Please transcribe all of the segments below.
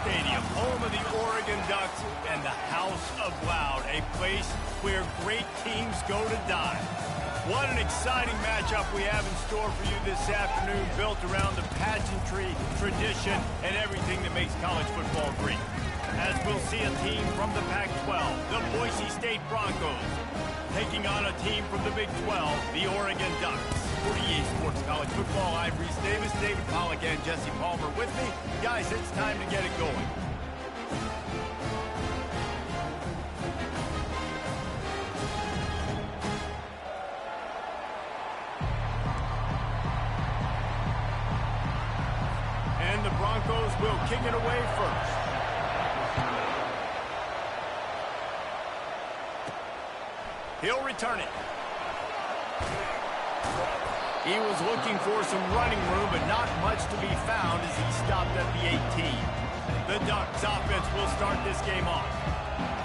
Stadium, home of the Oregon Ducks and the House of Loud, a place where great teams go to die. What an exciting matchup we have in store for you this afternoon, built around the pageantry, tradition, and everything that makes college football great. As we'll see a team from the Pac-12, the Boise State Broncos, taking on a team from the Big 12, the Oregon Ducks. For EA Sports College Football, I'm Reese Davis, David Pollack, and Jesse Palmer with me. Guys, it's time to get it going. And the Broncos will kick it away first. He'll return it. He was looking for some running room, but not much to be found as he stopped at the 18. The Ducks offense will start this game off.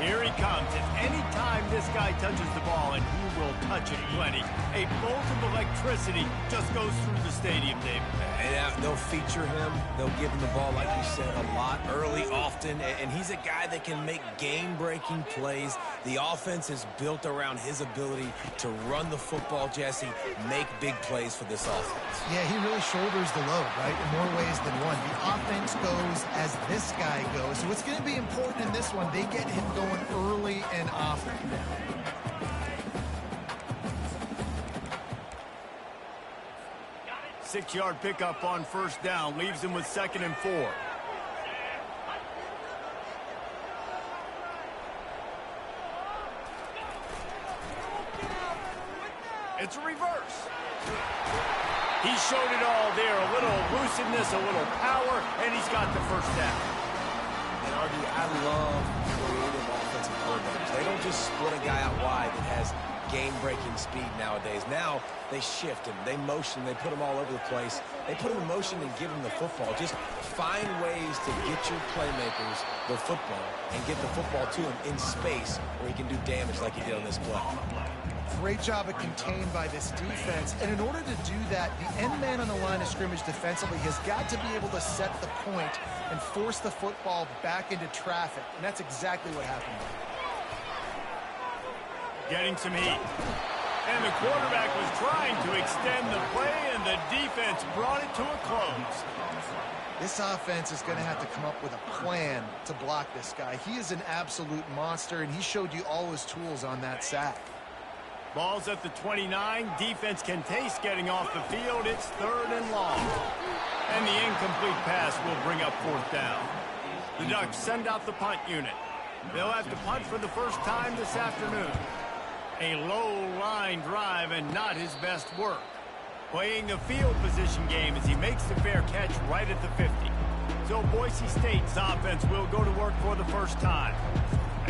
Here he comes. If any time this guy touches the ball, and he will touch it plenty, a bolt of electricity just goes through the stadium, David. And they'll feature him. They'll give him the ball, like you said, a lot, early, often. And he's a guy that can make game-breaking plays. The offense is built around his ability to run the football, Jesse, make big plays for this offense. Yeah, he really shoulders the load, right, in more ways than one. The offense goes as this guy goes. So it's going to be important in this one. They get him going early and often. 6-yard pickup on first down, leaves him with 2nd and 4. It's a reverse. He showed it all there, a little elusiveness, a little power, and he's got the first down. And RD, I love creative offensive quarterbacks. They don't just split a guy out wide that has game-breaking speed nowadays. Now they shift him, they motion, they put him all over the place. They put him in motion and give him the football. Just find ways to get your playmakers the football and get the football to him in space where he can do damage like he did on this play. Great job of contained by this defense. And in order to do that, the end man on the line of scrimmage defensively has got to be able to set the point and force the football back into traffic. And that's exactly what happened. Getting some heat. And the quarterback was trying to extend the play, and the defense brought it to a close. This offense is going to have to come up with a plan to block this guy. He is an absolute monster, and he showed you all his tools on that sack. Ball's at the 29. Defense can taste getting off the field. It's 3rd and long. And the incomplete pass will bring up 4th down. The Ducks send out the punt unit. They'll have to punt for the first time this afternoon. A low-line drive and not his best work. Playing the field position game as he makes the fair catch right at the 50. So Boise State's offense will go to work for the first time.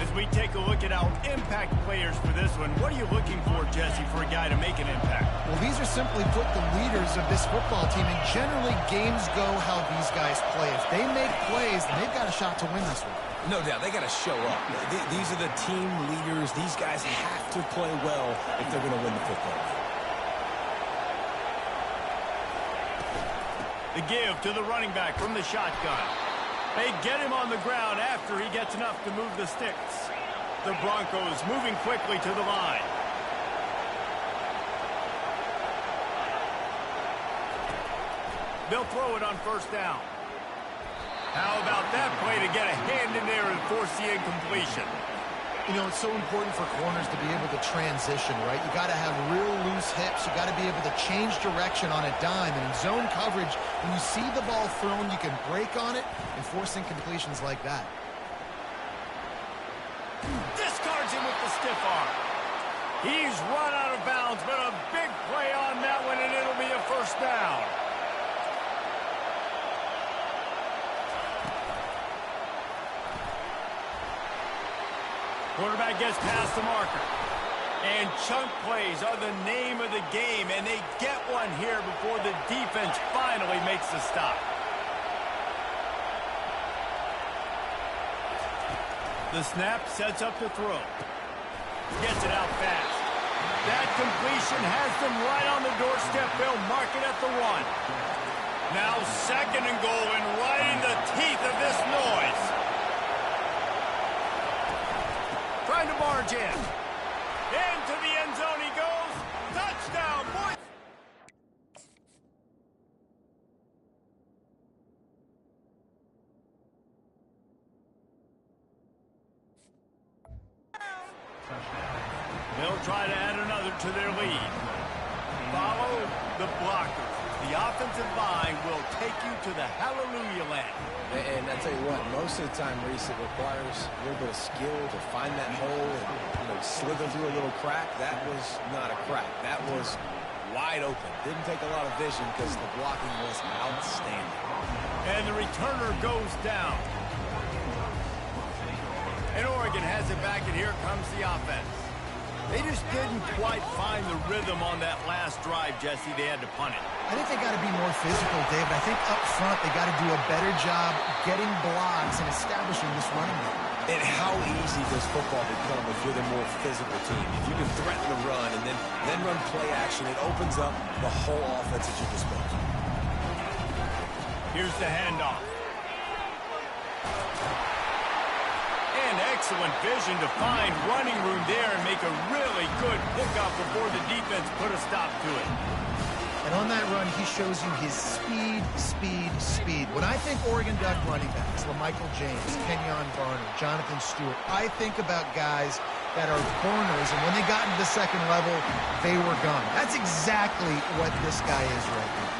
As we take a look at our impact players for this one, what are you looking for, Jesse, for a guy to make an impact? Well, these are simply put the leaders of this football team, and generally games go how these guys play. If they make plays, then they've got a shot to win this one. No doubt, they got to show up. These are the team leaders. These guys have to play well if they're going to win the football. The give to the running back from the shotgun. They get him on the ground after he gets enough to move the sticks. The Broncos moving quickly to the line. They'll throw it on first down. How about that play to get a hand in there and force the incompletion? You know, it's so important for corners to be able to transition, right? You got to have real loose hips. You got to be able to change direction on a dime. And in zone coverage, when you see the ball thrown, you can break on it and force incompletions like that. Discards him with the stiff arm. He's run out of bounds, but a big play on that one, and it'll be a first down. Quarterback gets past the marker. And chunk plays are the name of the game, and they get one here before the defense finally makes the stop. The snap sets up the throw. Gets it out fast. That completion has them right on the doorstep. They'll mark it at the 1. Now 2nd and goal, and right in the teeth of this noise. Trying to barge in. Into the end zone he goes. Touchdown, Boise. They'll try to add another to their lead. Follow the blocker. The offensive line will take you to the hallelujah land. And I tell you what, most of the time, Reese, it requires a little bit of skill to find that hole and slither through a little crack. That was not a crack. That was wide open. Didn't take a lot of vision because the blocking was outstanding. And the returner goes down. And Oregon has it back, and here comes the offense. They just didn't quite find the rhythm on that last drive, Jesse. They had to punt it. I think they got to be more physical, Dave. I think up front they got to do a better job getting blocks and establishing this running game. And how easy does football become if you're the more physical team? If you can threaten the run and then run play action, it opens up the whole offense at your disposal. Here's the handoff. And excellent vision to find running room there and make a really good pickup before the defense put a stop to it. And on that run, he shows you his speed, speed, speed. When I think Oregon Duck running backs, LaMichael James, Kenyon Garner, Jonathan Stewart, I think about guys that are burners, and when they got into the second level, they were gone. That's exactly what this guy is right now.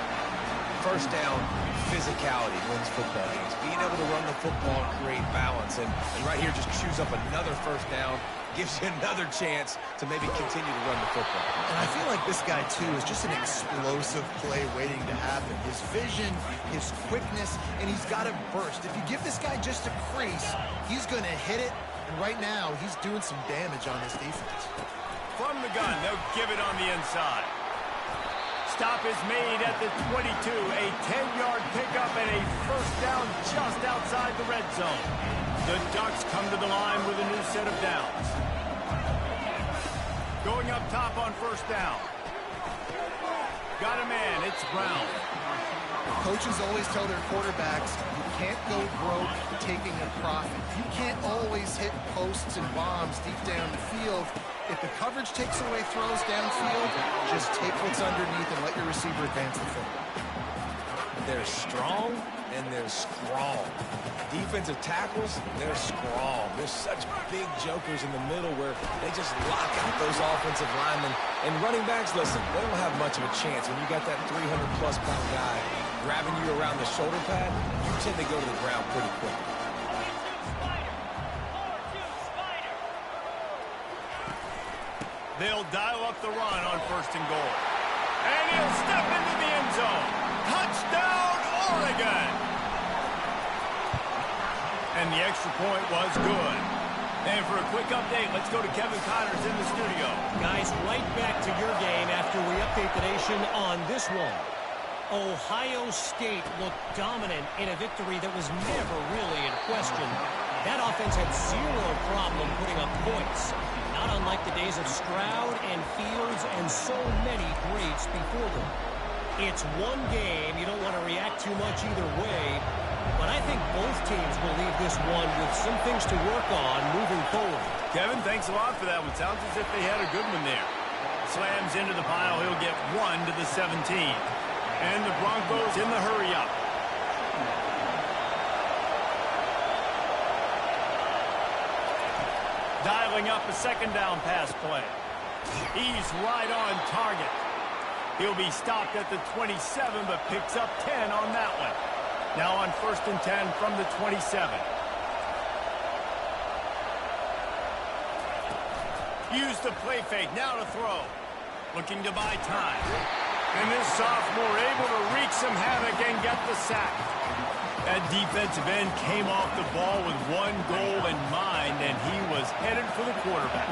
First down, physicality wins football games. Being able to run the football and create balance. And right here, just chews up another first down, gives you another chance to maybe continue to run the football. And I feel like this guy, too, is just an explosive play waiting to happen. His vision, his quickness, and he's got a burst. If you give this guy just a crease, he's going to hit it. And right now, he's doing some damage on this defense. From the gun, they'll give it on the inside. Stop is made at the 22. A 10-yard pickup and a first down just outside the red zone. The Ducks come to the line with a new set of downs. Going up top on first down. Got a man. It's Brown. Coaches always tell their quarterbacks, you can't go broke taking a profit. You can't always hit posts and bombs deep down the field. If the coverage takes away throws downfield, just take what's underneath and let your receiver advance the football. They're strong and they're strong. Defensive tackles, they're strong. There's such big jokers in the middle where they just lock out those offensive linemen. And running backs, listen, they don't have much of a chance. When you got that 300-plus pound guy grabbing you around the shoulder pad, you tend to go to the ground pretty quick. They'll dial up the run on first and goal. And he'll step into the end zone. Touchdown, Oregon! And the extra point was good. And for a quick update, let's go to Kevin Connors in the studio. Guys, right back to your game after we update the nation on this one. Ohio State looked dominant in a victory that was never really in question. That offense had zero problem putting up points. Not unlike the days of Stroud and Fields and so many greats before them. It's one game. You don't want to react too much either way. But I think both teams will leave this one with some things to work on moving forward. Kevin, thanks a lot for that one. Sounds as if they had a good one there. Slams into the pile. He'll get 1 to the 17. And the Broncos in the hurry-up. Dialing up a second down pass play. He's right on target. He'll be stopped at the 27, but picks up 10 on that one. Now on first and 10 from the 27. Use the play fake. Now to throw. Looking to buy time. And this sophomore able to wreak some havoc and get the sack. That defensive end came off the ball with one goal in mind, and he was headed for the quarterback.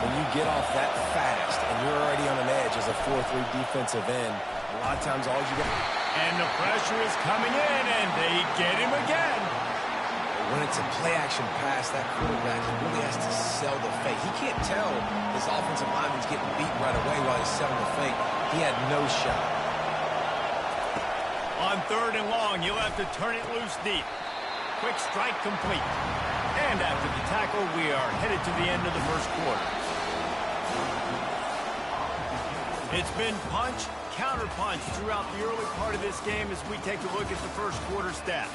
When you get off that fast and you're already on an edge as a 4-3 defensive end, a lot of times all you got... And the pressure is coming in, and they get him again. When it's a play-action pass, that quarterback really has to sell the fake. He can't tell his offensive lineman's getting beat right away while he's selling the fake. He had no shot. On 3rd and long, you'll have to turn it loose deep. Quick strike complete. And after the tackle, we are headed to the end of the first quarter. It's been punch, counter-punch throughout the early part of this game as we take a look at the first quarter stats.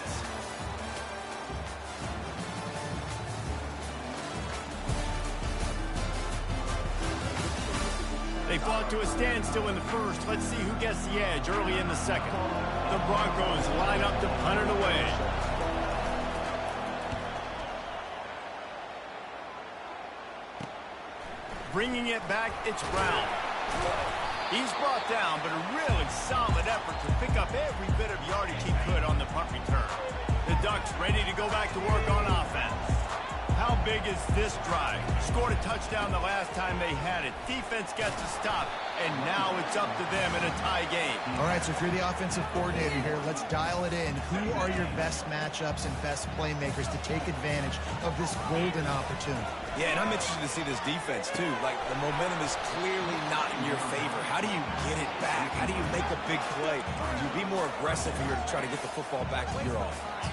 They fought to a standstill in the first. Let's see who gets the edge early in the second. The Broncos line up to punt it away. Bringing it back, it's Brown. He's brought down, but a really solid effort to pick up every bit of yardage he could on the punt return. The Ducks ready to go back to work on offense. How big is this drive? Scored a touchdown the last time they had it. Defense gets a stop, and now it's up to them in a tie game. All right, so if you're the offensive coordinator here, let's dial it in. Who are your best matchups and best playmakers to take advantage of this golden opportunity? Yeah, and I'm interested to see this defense, too. Like, the momentum is clearly not in your favor. How do you get it back? How do you make a big play? Do you be more aggressive here to try to get the football back to your offense?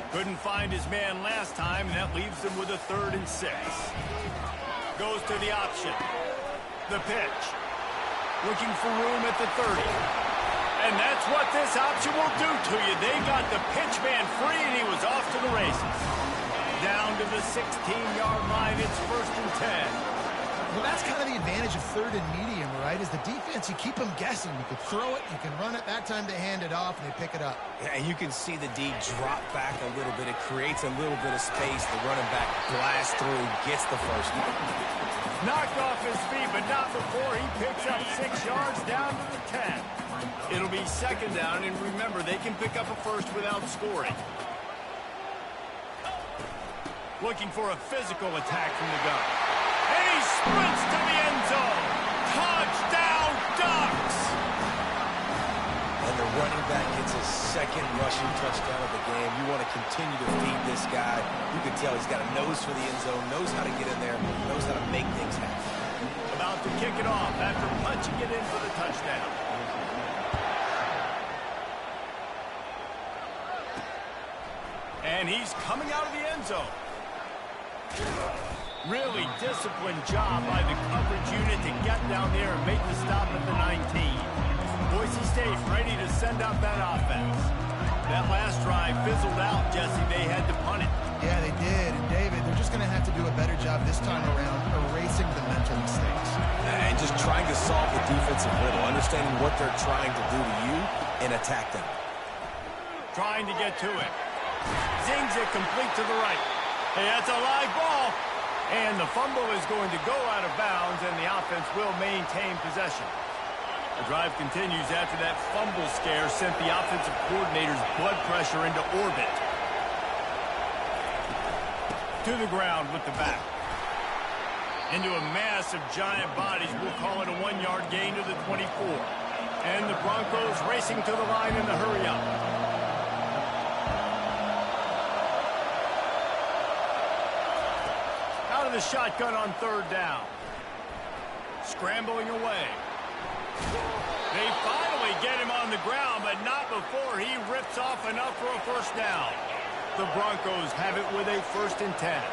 Couldn't find his man last time, and that leaves him with a 3rd and 6. Goes to the option. The pitch. Looking for room at the 30. And that's what this option will do to you. They got the pitch man free, and he was off to the races. Down to the 16-yard line, it's 1st and 10. Well, that's kind of the advantage of 3rd and medium, right? Is the defense, you keep them guessing. You can throw it, you can run it. That time they hand it off, and they pick it up. Yeah, and you can see the D drop back a little bit. It creates a little bit of space. The running back blasts through, gets the first. Knocked off his feet, but not before he picks up 6 yards down to the 10. It'll be 2nd down, and remember, they can pick up a first without scoring. Looking for a physical attack from the gun. And he sprints to the end zone. Touchdown, Ducks! And the running back gets his 2nd rushing touchdown of the game. You want to continue to feed this guy. You can tell he's got a nose for the end zone, knows how to get in there, knows how to make things happen. About to kick it off after punching it in for the touchdown. And he's coming out of the end zone. Really disciplined job by the coverage unit to get down there and make the stop at the 19. Boise State ready to send out that offense. That last drive fizzled out, Jesse. They had to punt it. Yeah, they did. And, David, they're just going to have to do a better job this time around erasing the mental mistakes. And just trying to solve the defensive riddle, understanding what they're trying to do to you and attack them. Trying to get to it. Zings it complete to the right. Hey, that's a live ball. And the fumble is going to go out of bounds, and the offense will maintain possession. The drive continues after that fumble scare sent the offensive coordinator's blood pressure into orbit. To the ground with the back. Into a mass of giant bodies. We'll call it a 1-yard gain to the 24. And the Broncos racing to the line in the hurry-up. Out of the shotgun on 3rd down. Scrambling away. They finally get him on the ground, but not before he rips off enough for a 1st down. The Broncos have it with a 1st and 10.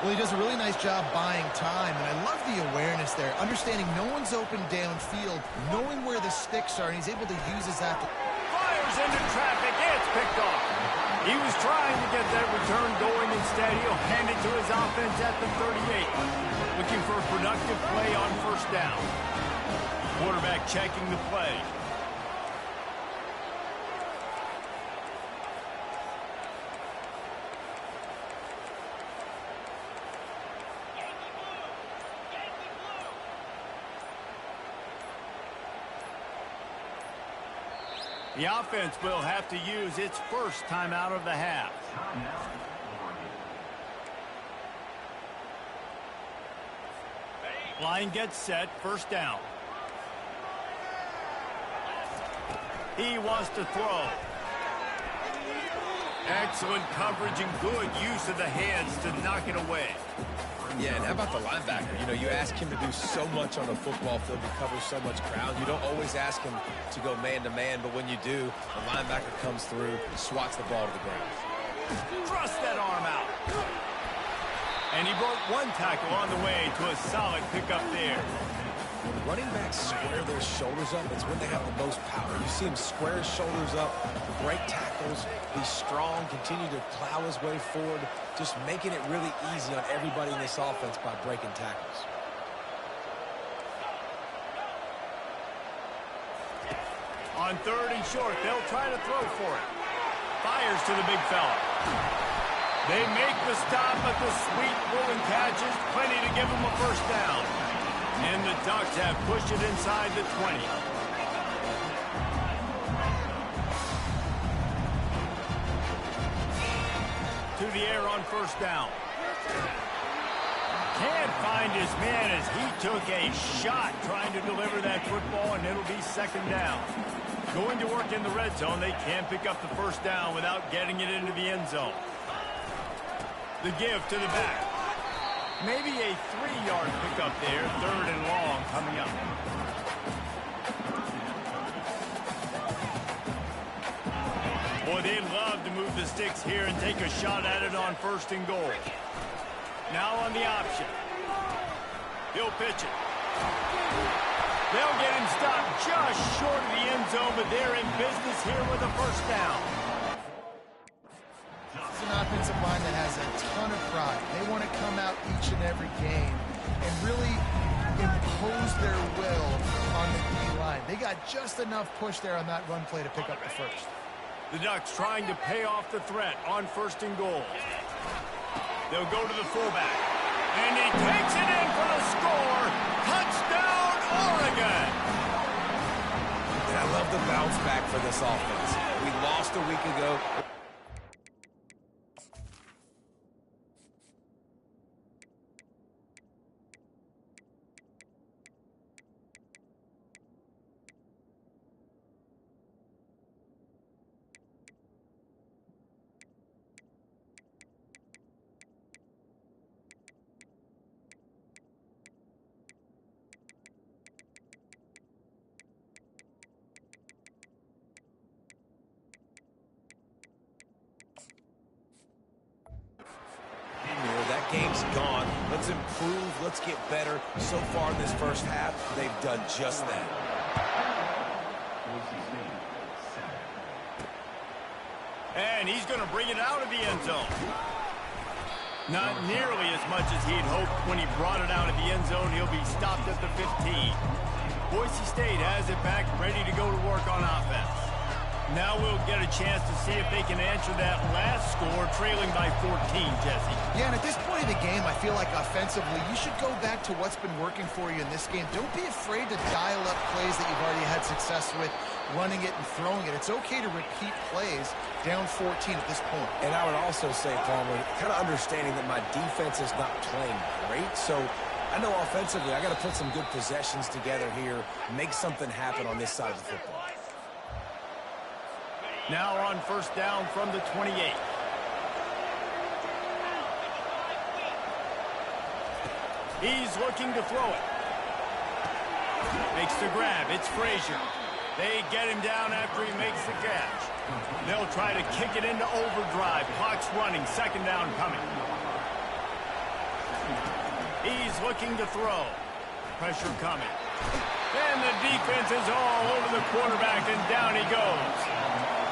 Well, he does a really nice job buying time, and I love the awareness there. Understanding no one's open downfield, knowing where the sticks are, and he's able to use his athletic. Fires into traffic. It's picked off. He was trying to get that return going. Instead, he'll hand it to his offense at the 38. Looking for a productive play on 1st down. Quarterback checking the play. The offense will have to use its 1st timeout of the half. Line gets set, 1st down. He wants to throw. Excellent coverage and good use of the hands to knock it away. Yeah, and how about the linebacker? You know, you ask him to do so much on the football field. He covers so much ground. You don't always ask him to go man-to-man, but when you do, the linebacker comes through, swats the ball to the ground. Thrust that arm out. And he brought one tackle on the way to a solid pickup there. When running backs square their shoulders up, it's when they have the most power. You see him square his shoulders up, break tackles, be strong, continue to plow his way forward, just making it really easy on everybody in this offense by breaking tackles. On 3rd and short, they'll try to throw for it. Fires to the big fella. They make the stop, but the sweet rolling catch is plenty to give them a first down. And the Ducks have pushed it inside the 20. To the air on first down. Can't find his man as he took a shot trying to deliver that football, and it'll be 2nd down. Going to work in the red zone, they can't pick up the first down without getting it into the end zone. The give to the back. Maybe a 3-yard pickup there, 3rd and long coming up. Boy, they'd love to move the sticks here and take a shot at it on 1st and goal. Now on the option. He'll pitch it. They'll get him stopped just short of the end zone, but they're in business here with a first down. It's an offensive line that has a ton of pride. They want to come out each and every game and really impose their will on the D-line. They got just enough push there on that run play to pick up the first. The Ducks trying to pay off the threat on 1st and goal. They'll go to the fullback. And he takes it in for the score. Touchdown, Oregon! And I love the bounce back for this offense. We lost a week ago. That game's gone. Let's improve. Let's get better. So far in this first half, they've done just that. And he's going to bring it out of the end zone. Not nearly as much as he'd hoped when he brought it out of the end zone. He'll be stopped at the 15. Boise State has it back, ready to go to work on offense. Now we'll get a chance to see if they can answer that last score, trailing by 14, Jesse. Yeah, and at this point in the game, I feel like offensively, you should go back to what's been working for you in this game. Don't be afraid to dial up plays that you've already had success with, running it and throwing it. It's okay to repeat plays down 14 at this point. And I would also say, Palmer, kind of understanding that my defense is not playing great, so I know offensively I got to put some good possessions together here, make something happen on this side of the football. Now on first down from the 28. He's looking to throw it. Makes the grab. It's Frazier. They get him down after he makes the catch. They'll try to kick it into overdrive. Clock's running. 2nd down coming. He's looking to throw. Pressure coming. And the defense is all over the quarterback, and down he goes.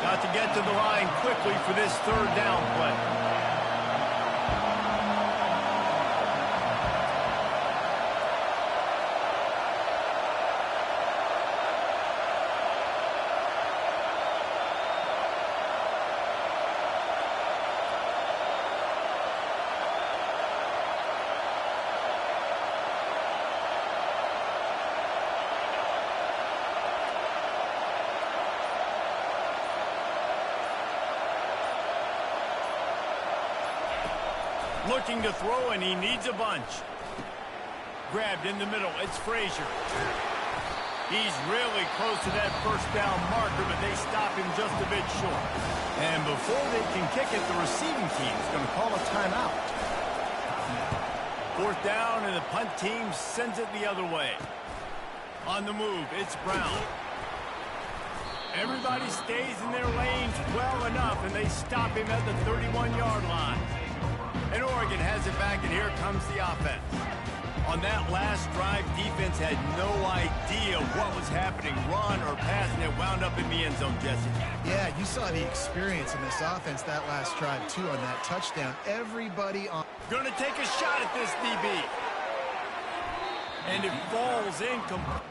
Got to get to the line quickly for this 3rd down play. Looking to throw, and he needs a bunch. Grabbed in the middle. It's Frazier. He's really close to that first down marker, but they stop him just a bit short. And before they can kick it, the receiving team is going to call a timeout. Fourth down, and the punt team sends it the other way. On the move, it's Brown. Everybody stays in their lanes well enough, and they stop him at the 31-yard line. And Oregon has it back, and here comes the offense. On that last drive, defense had no idea what was happening, run or pass, and it wound up in the end zone, Jesse. Yeah, you saw the experience in this offense that last drive, too, on that touchdown. Everybody on... Going to take a shot at this DB. And it falls incomplete.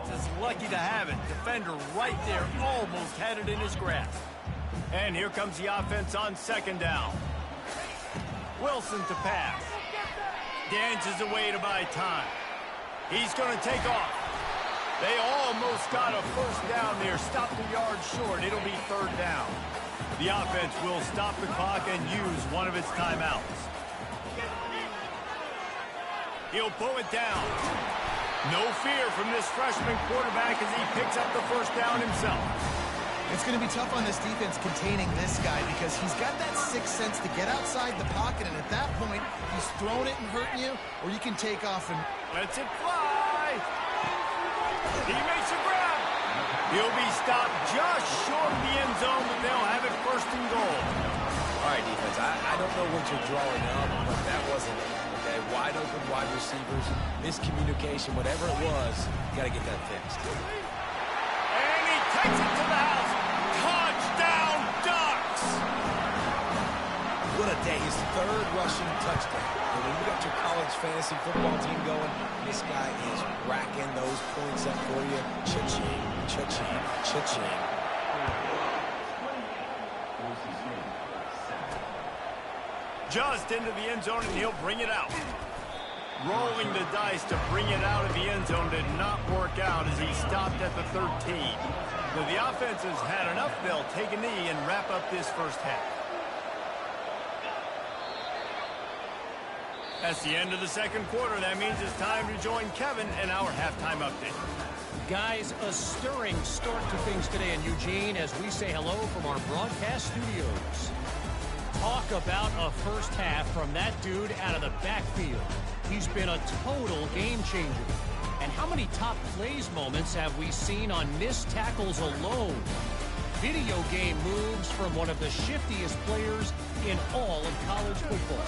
Just lucky to have it. Defender right there almost had it in his grasp. And here comes the offense on second down. Wilson to pass. Dances away to buy time. He's going to take off. They almost got a first down there. Stopped a yard short. It'll be third down. The offense will stop the clock and use one of its timeouts. He'll pull it down. No fear from this freshman quarterback as he picks up the first down himself. It's going to be tough on this defense containing this guy because he's got that sixth sense to get outside the pocket, and at that point, he's throwing it and hurting you, or you can take off and... Lets it fly. He makes a grab. He'll be stopped just short of the end zone, but they'll have it first and goal. All right, defense, I don't know what you're drawing up, but that wasn't it. Okay, wide open wide receivers, miscommunication, whatever it was, you got to get that fixed. And he takes it to the house. Touchdown, Ducks! What a day. His third rushing touchdown. And when you got your college fantasy football team going, this guy is racking those points up for you. Cha-ching, cha-ching, cha-ching. Just into the end zone, and he'll bring it out. Rolling the dice to bring it out of the end zone did not work out as he stopped at the 13. So the offense has had enough. They'll take a knee and wrap up this first half. That's the end of the second quarter. That means it's time to join Kevin in our halftime update. Guys, a stirring start to things today in Eugene as we say hello from our broadcast studios. Talk about a first half from that dude out of the backfield. He's been a total game changer. And how many top plays moments have we seen on missed tackles alone? Video game moves from one of the shiftiest players in all of college football.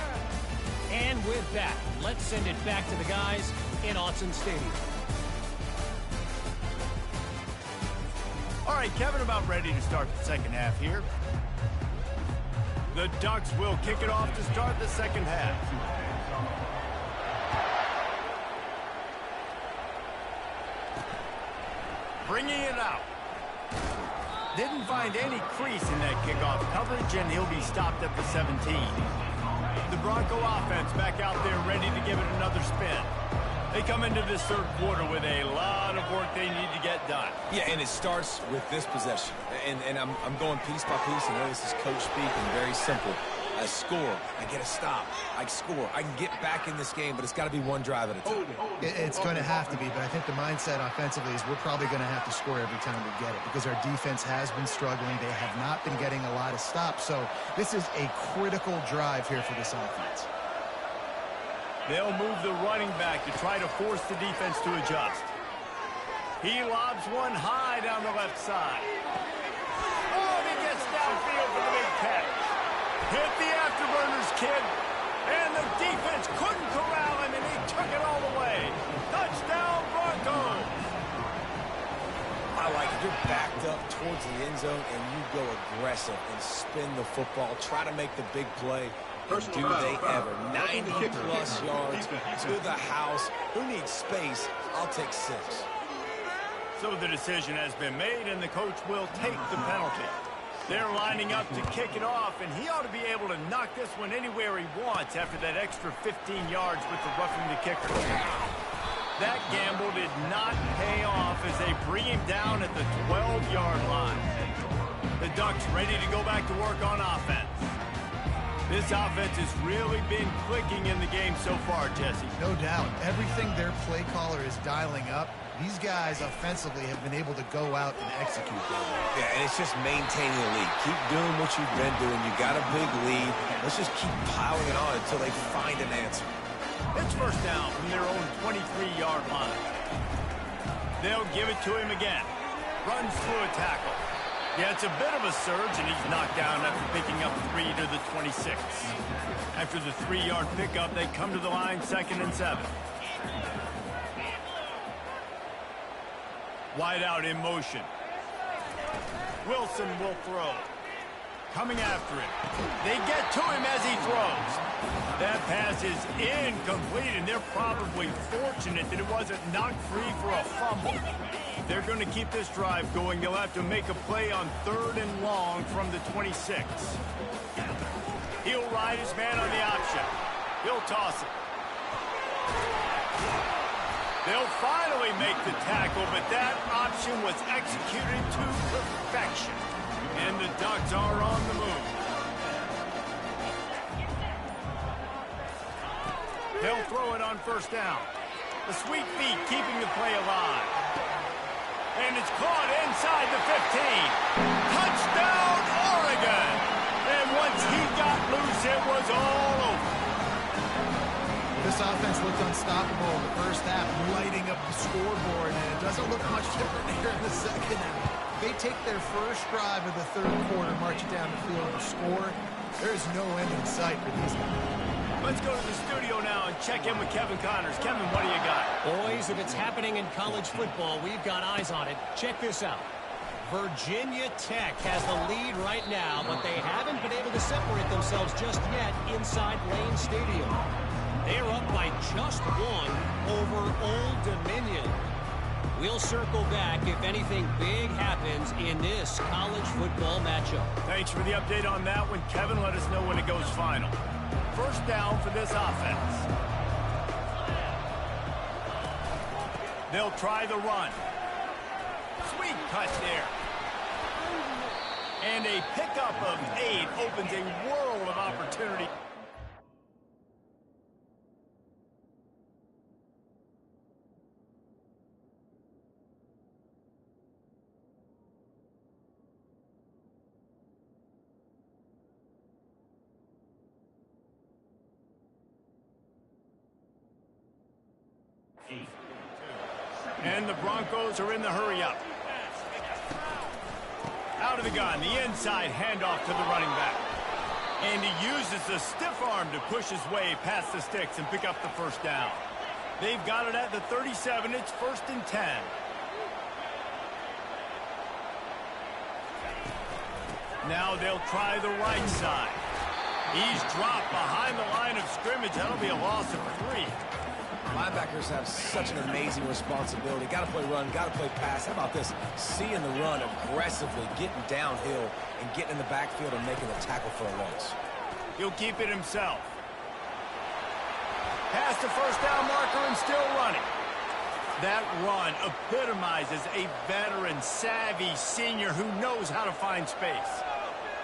And with that, let's send it back to the guys in Autzen Stadium. All right, Kevin, about ready to start the second half here. The Ducks will kick it off to start the second half. Bringing it out. Didn't find any crease in that kickoff coverage, and he'll be stopped at the 17. The Bronco offense back out there ready to give it another spin. They come into this third quarter with a lot of work they need to get done. Yeah, and it starts with this possession. And I'm going piece by piece. I know this is coach speak and very simple. I score. I get a stop. I score. I can get back in this game, but it's got to be one drive at a time. It's going to have to be, but I think the mindset offensively is we're probably going to have to score every time we get it because our defense has been struggling. They have not been getting a lot of stops. So this is a critical drive here for this offense. They'll move the running back to try to force the defense to adjust. He lobs one high down the left side. Oh, he gets downfield for the big catch. Hit the afterburners, kid. And the defense couldn't corral him, and he took it all the way. Touchdown, Broncos. I like it. You're backed up towards the end zone, and you go aggressive and spin the football. Try to make the big play. And do they ever. 90-plus yards to the house. Who needs space? I'll take 6. So the decision has been made, and the coach will take the penalty. They're lining up to kick it off, and he ought to be able to knock this one anywhere he wants after that extra 15 yards with the roughing the kicker. That gamble did not pay off as they bring him down at the 12-yard line. The Ducks ready to go back to work on offense. This offense has really been clicking in the game so far, Jesse. No doubt. Everything their play caller is dialing up, these guys offensively have been able to go out and execute that. Yeah, and it's just maintaining the lead. Keep doing what you've been doing. You got a big lead. Let's just keep piling it on until they find an answer. It's first down from their own 23-yard line. They'll give it to him again. Runs through a tackle. Yeah, it's a bit of a surge, and he's knocked down after picking up 3 to the 26. After the 3-yard pickup, they come to the line 2nd and 7. Wide out in motion. Wilson will throw. Coming after him. They get to him as he throws. That pass is incomplete, and they're probably fortunate that it wasn't knocked free for a fumble. They're going to keep this drive going. They'll have to make a play on 3rd and long from the 26. He'll ride his man on the option. He'll toss it. They'll finally make the tackle, but that option was executed to perfection. And the Ducks are on the move. They'll throw it on first down. The sweet feet keeping the play alive. And it's caught inside the 15. Touchdown, Oregon! And once he got loose, it was all over. This offense looked unstoppable in the first half, lighting up the scoreboard, and it doesn't look much different here in the second half. They take their first drive of the third quarter, march it down the field and score. There's no end in sight for these guys. Let's go to the studio now and check in with Kevin Connors. Kevin, what do you got? Boys, if it's happening in college football, we've got eyes on it. Check this out. Virginia Tech has the lead right now, but they haven't been able to separate themselves just yet inside Lane Stadium. They're up by just 1 over Old Dominion. We'll circle back if anything big happens in this college football matchup. Thanks for the update on that one, Kevin. Let us know when it goes final. First down for this offense. They'll try the run. Sweet touch there. And a pickup of 8 opens a world of opportunity. And the Broncos are in the hurry-up. Out of the gun, the inside handoff to the running back. And he uses the stiff arm to push his way past the sticks and pick up the first down. They've got it at the 37. It's 1st and 10. Now they'll try the right side. He's dropped behind the line of scrimmage. That'll be a loss of 3. Linebackers have such an amazing responsibility. Got to play run, got to play pass. How about this? Seeing the run aggressively, getting downhill, and getting in the backfield and making a tackle for a loss. He'll keep it himself. Past the first down marker and still running. That run epitomizes a veteran, savvy senior who knows how to find space.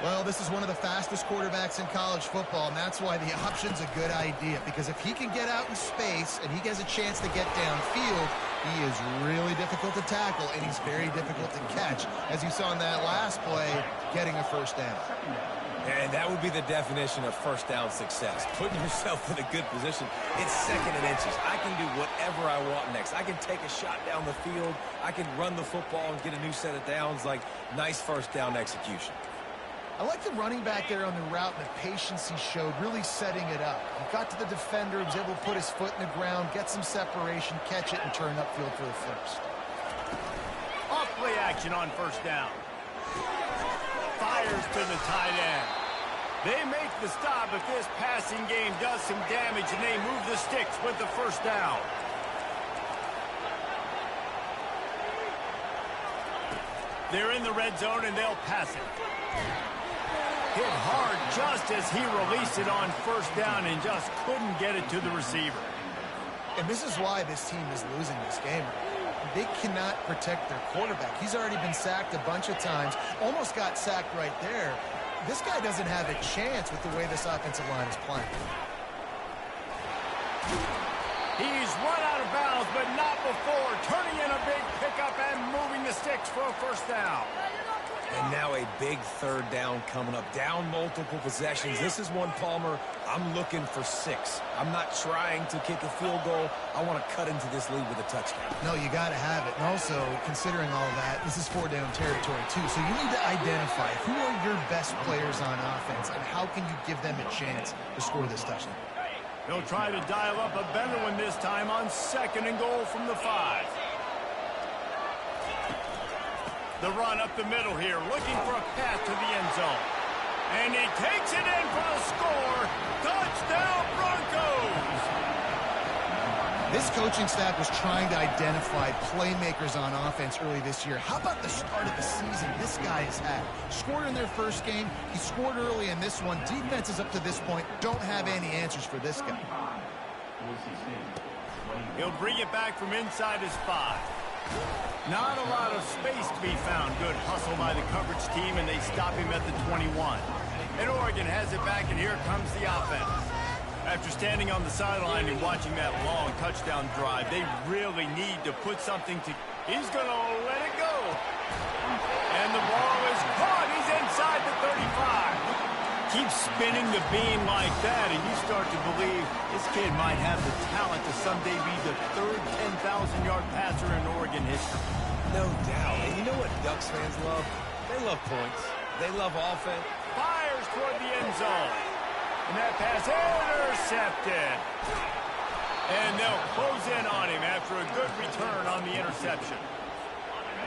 Well, this is one of the fastest quarterbacks in college football, and that's why the option's a good idea. Because if he can get out in space and he has a chance to get downfield, he is really difficult to tackle, and he's very difficult to catch. As you saw in that last play, getting a first down. And that would be the definition of first down success. Putting yourself in a good position. It's 2nd and inches. I can do whatever I want next. I can take a shot down the field. I can run the football and get a new set of downs. Like, nice first down execution. I like the running back there on the route and the patience he showed, really setting it up. He got to the defender, was able to put his foot in the ground, get some separation, catch it, and turn upfield for the first. Off play action on first down. Fires to the tight end. They make the stop if this passing game does some damage, and they move the sticks with the first down. They're in the red zone, and they'll pass it. Hit hard just as he released it on first down and just couldn't get it to the receiver. And this is why this team is losing this game. They cannot protect their quarterback. He's already been sacked a bunch of times, almost got sacked right there. This guy doesn't have a chance with the way this offensive line is playing. He's run out of bounds, but not before turning in a big pickup and moving the sticks for a first down. And now a big third down coming up. Down multiple possessions. This is one, Palmer, I'm looking for 6. I'm not trying to kick a field goal. I want to cut into this lead with a touchdown. No, you got to have it. And also, considering all that, this is 4-down territory, too. So you need to identify who are your best players on offense and how can you give them a chance to score this touchdown. They'll try to dial up a better one this time on 2nd and goal from the 5. The run up the middle here, looking for a path to the end zone. And he takes it in for the score. Touchdown, Broncos! This coaching staff was trying to identify playmakers on offense early this year. How about the start of the season this guy has had? Scored in their first game. He scored early in this one. Defenses up to this point don't have any answers for this guy. He'll bring it back from inside his 5. Not a lot of space to be found. Good hustle by the coverage team, and they stop him at the 21. And Oregon has it back, and here comes the offense. After standing on the sideline and watching that long touchdown drive, they really need to put something to... He's going to let it go. And the ball is caught. He's inside the 35. Keep spinning the beam like that, and you start to believe this kid might have the talent to someday be the 3rd 10,000-yard passer in Oregon history. No doubt. And you know what Ducks fans love? They love points. They love offense. Fires toward the end zone. And that pass intercepted. And they'll close in on him after a good return on the interception.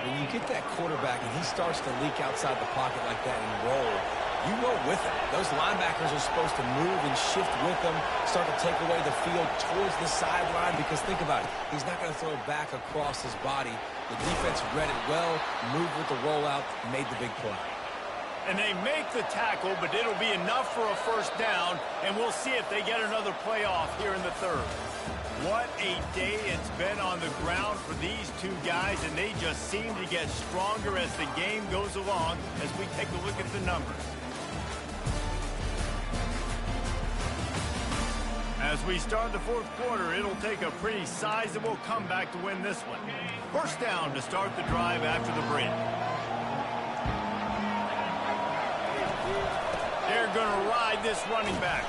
When you get that quarterback and he starts to leak outside the pocket like that and roll, you roll with him. Those linebackers are supposed to move and shift with him, start to take away the field towards the sideline, because think about it, he's not going to throw back across his body. The defense read it well, moved with the rollout, made the big play. And they make the tackle, but it'll be enough for a first down, and we'll see if they get another playoff here in the 3rd. What a day it's been on the ground for these two guys, and they just seem to get stronger as the game goes along as we take a look at the numbers. As we start the 4th quarter, it'll take a pretty sizable comeback to win this one. First down to start the drive after the break. They're going to ride this running back.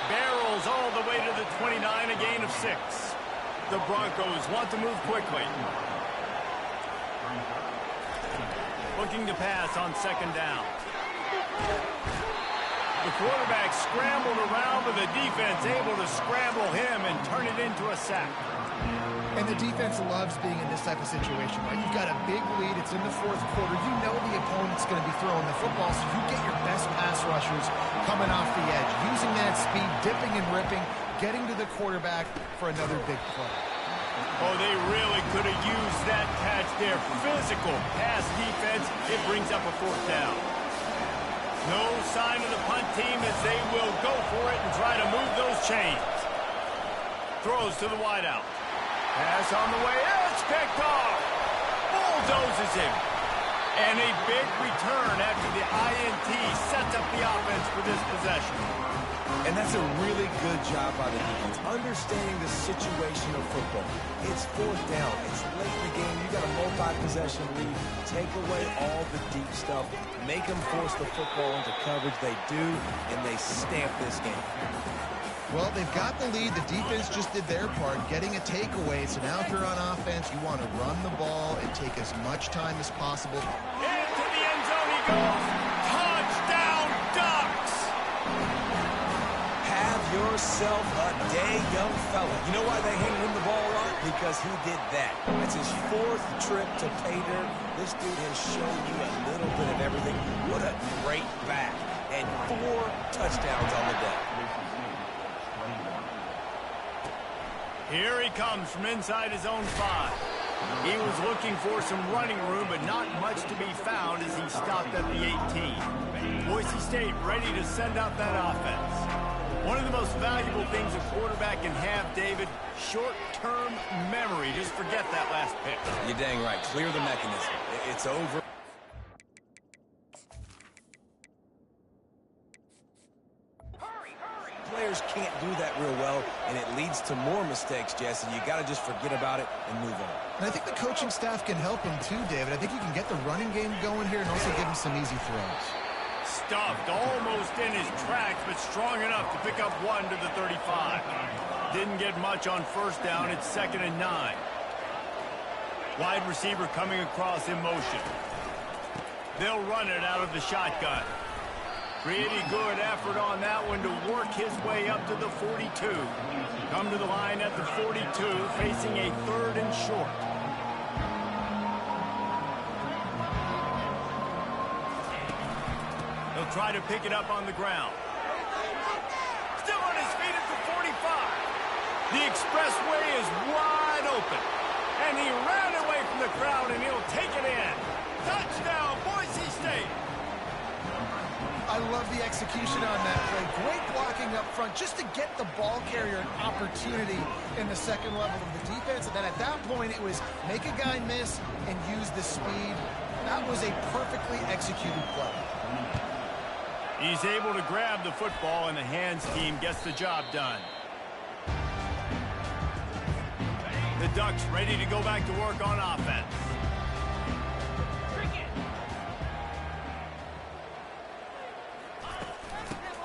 Barrels all the way to the 29, a gain of 6. The Broncos want to move quickly. Looking to pass on 2nd down. The quarterback scrambled around, but the defense able to scramble him and turn it into a sack. And the defense loves being in this type of situation, right? You've got a big lead. It's in the 4th quarter. You know the opponent's going to be throwing the football, so you get your best pass rushers coming off the edge, using that speed, dipping and ripping, getting to the quarterback for another big play. Oh, they really could have used that catch there. Physical pass defense. It brings up a 4th down. No sign of the punt team as they will go for it and try to move those chains. Throws to the wideout. Pass on the way. It's picked off. Bulldozes him. And a big return after the INT sets up the offense for this possession. And that's a really good job by the defense, understanding the situation of football. It's 4th down. It's late in the game. You got a multi-possession lead. Take away all the deep stuff. Make them force the football into coverage. They do, and they stamp this game. Well, they've got the lead. The defense just did their part, getting a takeaway. So now if you're on offense, you want to run the ball and take as much time as possible. Into the end zone he goes. Touchdown, Ducks! Have yourself a day, young fella. You know why they hand him the ball a lot? Because he did that. That's his 4th trip to pay dirt. This dude has shown you a little bit of everything. What a great back. And 4 touchdowns on the day. Here he comes from inside his own 5. He was looking for some running room, but not much to be found as he stopped at the 18. Boise State ready to send out that offense. One of the most valuable things a quarterback can have, David, short-term memory. Just forget that last pick. You're dang right. Clear the mechanism. It's over. Players can't do that real well, and it leads to more mistakes, Jesse. You got to just forget about it and move on. And I think the coaching staff can help him too, David. I think you can get the running game going here and also give him some easy throws. Stuffed almost in his tracks, but strong enough to pick up one to the 35. Didn't get much on first down. It's 2nd and 9. Wide receiver coming across in motion. They'll run it out of the shotgun. Pretty good effort on that one to work his way up to the 42. Come to the line at the 42, facing a 3rd and short. He'll try to pick it up on the ground. Still on his feet at the 45. The expressway is wide open. And he ran away from the crowd, and he'll take it in. Touchdown, Boise State. I love the execution on that play. Great blocking up front just to get the ball carrier an opportunity in the second level of the defense. And then at that point, it was make a guy miss and use the speed. That was a perfectly executed play. He's able to grab the football, and the hands team gets the job done. The Ducks ready to go back to work on offense.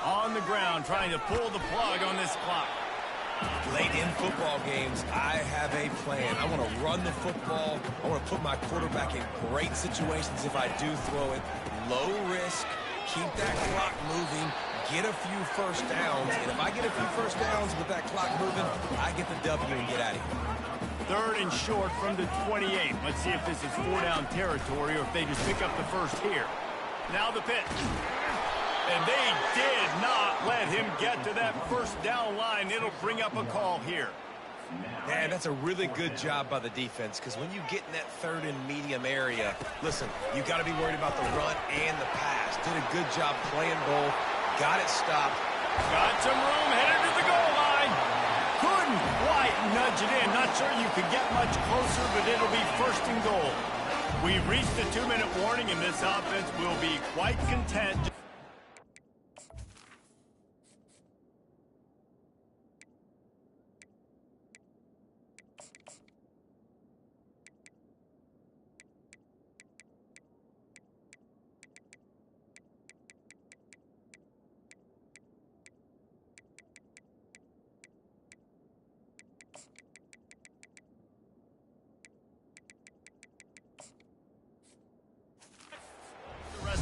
On the ground, trying to pull the plug on this clock. Late in football games, I have a plan. I want to run the football. I want to put my quarterback in great situations if I do throw it. Low risk, keep that clock moving, get a few first downs. And if I get a few first downs with that clock moving, I get the W and get out of here. 3rd and short from the 28. Let's see if this is 4-down territory or if they just pick up the first here. Now the pitch. And they did not let him get to that first down line. It'll bring up a call here. Man, that's a really good job by the defense, because when you get in that 3rd and medium area, listen, you got to be worried about the run and the pass. Did a good job playing both. Got it stopped. Got some room, headed to the goal line. Couldn't quite nudge it in. Not sure you could get much closer, but it'll be 1st and goal. We've reached the 2-minute warning, and this offense will be quite content.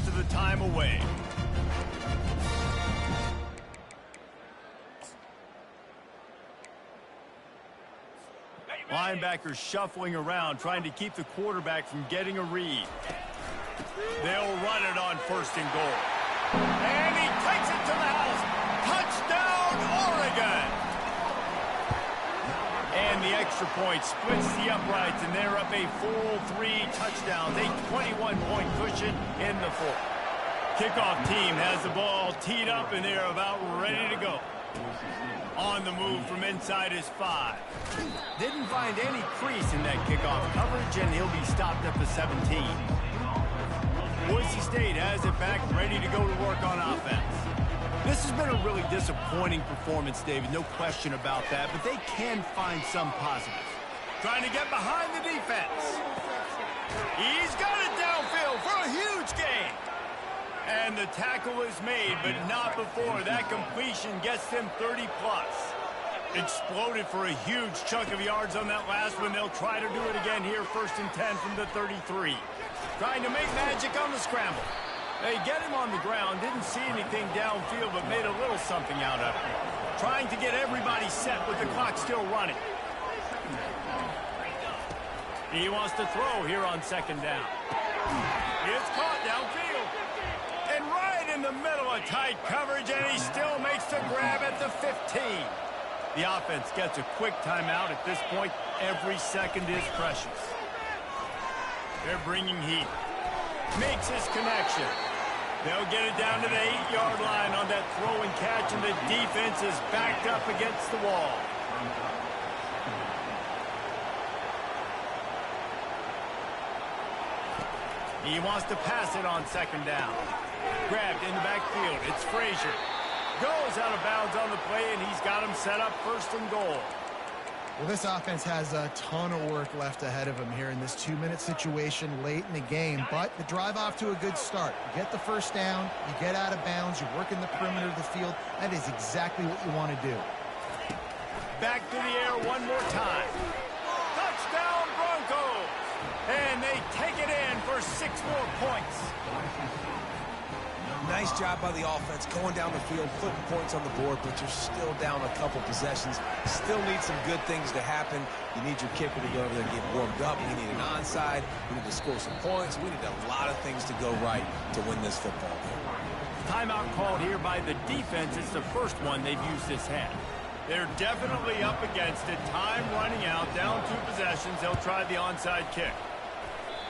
Of the time away. Linebackers shuffling around, trying to keep the quarterback from getting a read. They'll run it on 1st and goal. And he takes it to the house. Touchdown, Oregon! And the extra point splits the uprights, and they're up a full 3 touchdowns, a 21-point cushion in the 4th. Kickoff team has the ball teed up, and they're about ready to go. On the move from inside his 5. Didn't find any crease in that kickoff coverage, and he'll be stopped at the 17. Boise State has it back, ready to go to work on offense. This has been a really disappointing performance, David, no question about that, but they can find some positives. Trying to get behind the defense. He's got it downfield for a huge gain. And the tackle is made, but not before that completion gets them 30-plus. Exploded for a huge chunk of yards on that last one. They'll try to do it again here, 1st and 10 from the 33. Trying to make magic on the scramble. They get him on the ground, didn't see anything downfield, but made a little something out of it. Trying to get everybody set with the clock still running. He wants to throw here on 2nd down. It's caught downfield. And right in the middle of tight coverage, and he still makes the grab at the 15. The offense gets a quick timeout. At this point, every second is precious. They're bringing heat. Makes his connection. They'll get it down to the 8-yard line on that throw and catch, and the defense is backed up against the wall. He wants to pass it on second down. Grabbed in the backfield. It's Frazier. Goes out of bounds on the play, and he's got him set up first and goal. Well, this offense has a ton of work left ahead of them here in this 2-minute situation late in the game, but the drive off to a good start. You get the first down, you get out of bounds, you work in the perimeter of the field. That is exactly what you want to do. Back to the air one more time. Touchdown Broncos! And they take it in for 6 more points. Nice job by the offense going down the field, putting points on the board, but you're still down a couple possessions. Still need some good things to happen. You need your kicker to go over there and get warmed up. You need an onside. We need to score some points. We need a lot of things to go right to win this football game. Timeout called here by the defense. It's the first one they've used this half. They're definitely up against it. Time running out, down 2 possessions. They'll try the onside kick.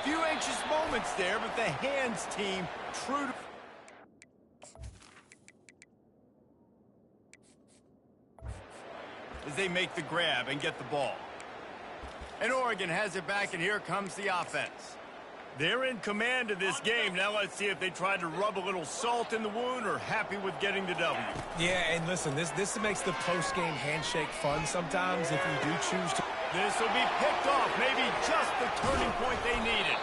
Few anxious moments there, but the hands team true to... as they make the grab and get the ball. And Oregon has it back, and here comes the offense. They're in command of this game. Now let's see if they try to rub a little salt in the wound or happy with getting the W. Yeah, and listen, this makes the post-game handshake fun sometimes if you do choose to. This will be picked off, maybe just the turning point they needed.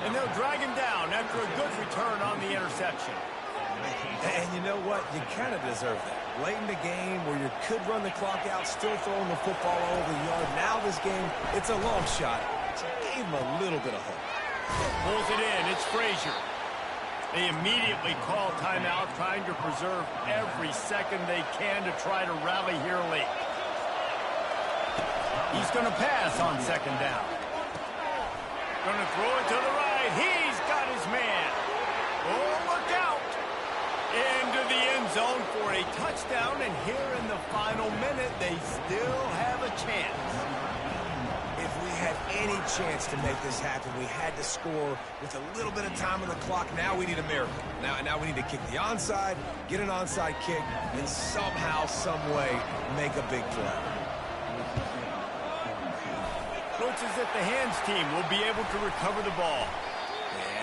And they'll drag him down after a good return on the interception. And you know what? You kind of deserve that. Late in the game where you could run the clock out, still throwing the football all over the yard. Now this game, it's a long shot. So gave him a little bit of hope. Pulls it in. It's Frazier. They immediately call timeout, trying to preserve every second they can to try to rally here late. He's going to pass on second down. Going to throw it to the right. He's got his man. Oh, look out. Into the end zone for a touchdown, and here in the final minute, they still have a chance. If we had any chance to make this happen, we had to score with a little bit of time on the clock. Now we need a miracle. Now we need to kick the onside, get an onside kick, and somehow, some way, make a big play. Looks as if the hands team will be able to recover the ball.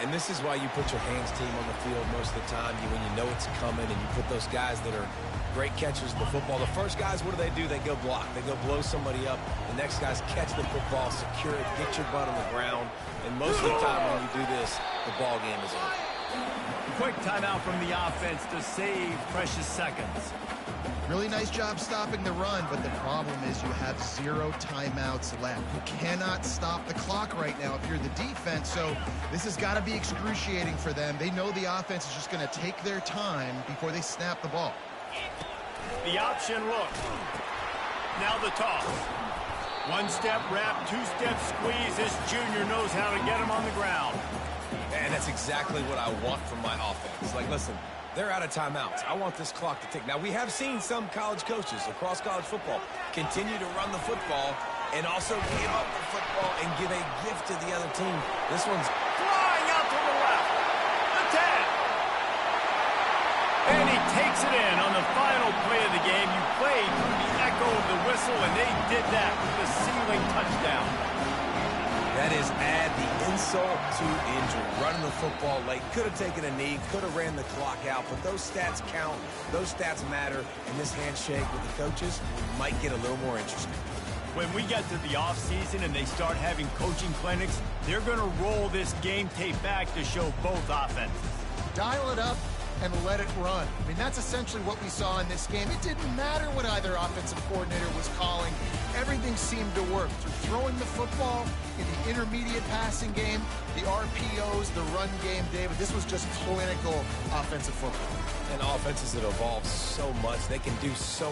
And this is why you put your hands team on the field most of the time. When you know it's coming, and you put those guys that are great catchers of the football. The first guys, what do? They go block. They go blow somebody up. The next guys catch the football, secure it, get your butt on the ground. And most of the time when you do this, the ball game is over. Quick timeout from the offense to save precious seconds. Really nice job stopping the run, but the problem is you have 0 timeouts left. You cannot stop the clock right now if you're the defense, so this has got to be excruciating for them. They know the offense is just going to take their time before they snap the ball. The option look. Now the toss. 1-step wrap, 2-step squeeze. This junior knows how to get him on the ground. And that's exactly what I want from my offense. Like, listen, they're out of timeouts. I want this clock to tick. Now, we have seen some college coaches across college football continue to run the football and also give up the football and give a gift to the other team. This one's flying out to the left. The 10. And he takes it in on the final play of the game. You played through the echo of the whistle, and they did that with the ceiling touchdown. That is add the insult to injury. Running the football late. Could have taken a knee. Could have ran the clock out. But those stats count. Those stats matter. And this handshake with the coaches might get a little more interesting. When we get to the offseason and they start having coaching clinics, they're going to roll this game tape back to show both offenses. Dial it up and let it run. I mean, that's essentially what we saw in this game. It didn't matter what either offensive coordinator was calling. Everything seemed to work. Through throwing the football, in the intermediate passing game, the RPOs, the run game, David, this was just clinical offensive football. And offenses that evolve so much, they can do so much.